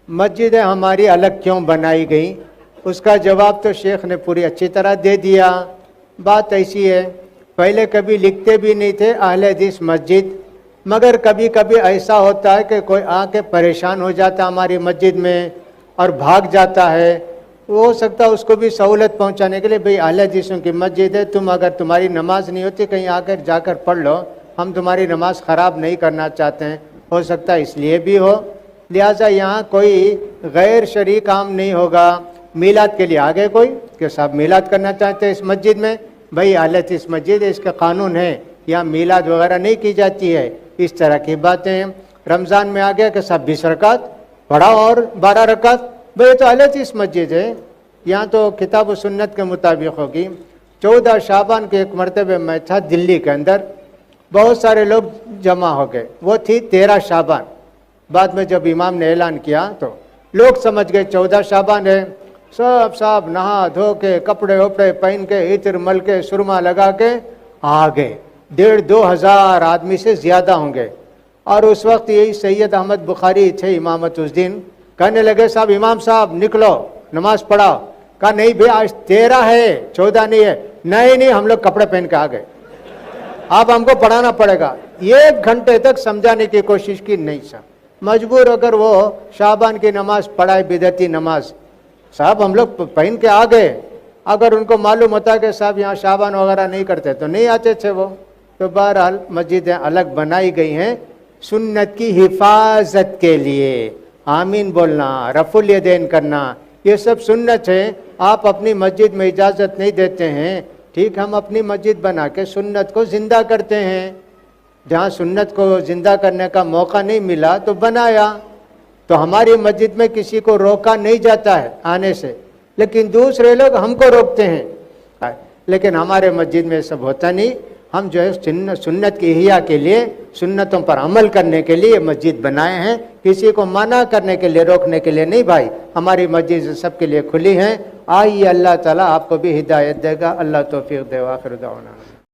مسجدیں ہماری الگ کیوں بنائی گئیں؟ اس کا جواب تو شیخ نے پوری اچھی طرح دے دیا۔ بات ایسی ہے، پہلے کبھی لکھتے بھی نہیں تھے اہل حدیث مسجد، مگر کبھی کبھی ایسا ہوتا ہے کہ کوئی آ کے پریشان ہو جاتا ہماری مسجد میں اور بھاگ جاتا ہے، وہ ہو سکتا ہے اس کو بھی سہولت پہنچانے کے لیے بھئی اہل حدیثوں کی مسجد ہے، تم اگر تمہاری نماز نہیں ہوتی کہیں آ کر جا کر پڑھ لو، ہم تمہاری نماز خراب نہیں کرنا چاہتے ہیں، ہو سکتا ہے اس لیے بھی ہو، لہٰذا یہاں کوئی غیر شرعی کام نہیں ہوگا۔ میلاد کے لیے آگے کوئی کہ صاحب میلاد کرنا چاہتے ہیں اس مسجد میں، بھئی اہل حدیث مسجد ہے، اس کا قانون ہے، یہاں میلاد وغیرہ نہیں کی جاتی ہے، اس طرح کی باتیں۔ رمضان میں آ گیا کہ صاحب 20 رکعت پڑھاؤ اور 12 رکعت، بھئی تو اہل حدیث مسجد ہے، یہاں تو کتاب و سنت کے مطابق ہوگی۔ 14 شعبان کے ایک مرتبہ میں تھا دلی کے اندر، بہت سارے لوگ جمع ہو گئے، وہ تھی 13 شعبان۔ بعد میں جب امام نے اعلان کیا تو لوگ سمجھ گئے 14 شعبان ہے، سب صاحب نہا دھو کے کپڑے وپڑے پہن کے عطر مل کے سرما لگا کے آ گئے، 1,500-2 ہزار آدمی سے زیادہ ہوں گے۔ اور اس وقت یہی سید احمد بخاری تھے امامت اس دن، کہنے لگے صاحب امام صاحب نکلو نماز پڑھاؤ، کہا نہیں بھی آج 13 ہے 14 نہیں ہے، نہیں ہم لوگ کپڑے پہن کے آ گئے، اب ہم کو پڑھانا پڑے گا۔ 1 گھنٹے تک سمجھانے کی کوشش کی، نہیں صاحب مجبور ہو کر وہ شعبان کی نماز پڑھائے، بدعتی نماز، صاحب ہم لوگ پہن کے آ گئے۔ اگر ان کو معلوم ہوتا کہ صاحب یہاں شعبان وغیرہ نہیں کرتے تو نہیں آتے تھے وہ۔ تو بہرحال مسجدیں الگ بنائی گئی ہیں سنت کی حفاظت کے لیے، آمین بولنا، رفع الیدین کرنا، یہ سب سنت ہے۔ آپ اپنی مسجد میں اجازت نہیں دیتے ہیں، ٹھیک، ہم اپنی مسجد بنا کے سنت کو زندہ کرتے ہیں، جہاں سنت کو زندہ کرنے کا موقع نہیں ملا تو بنایا۔ تو ہماری مسجد میں کسی کو روکا نہیں جاتا ہے آنے سے، لیکن دوسرے لوگ ہم کو روکتے ہیں، لیکن ہمارے مسجد میں سب ہوتا نہیں۔ ہم جو ہے سنت کی احیاء کے لیے، سنتوں پر عمل کرنے کے لیے مسجد بنائے ہیں، کسی کو منع کرنے کے لیے روکنے کے لیے نہیں بھائی، ہماری مسجد سب کے لیے کھلی ہیں۔ آئیے اللہ تعالیٰ آپ کو بھی ہدایت دے گا، اللہ توفیق دے، وآخر دعوانا۔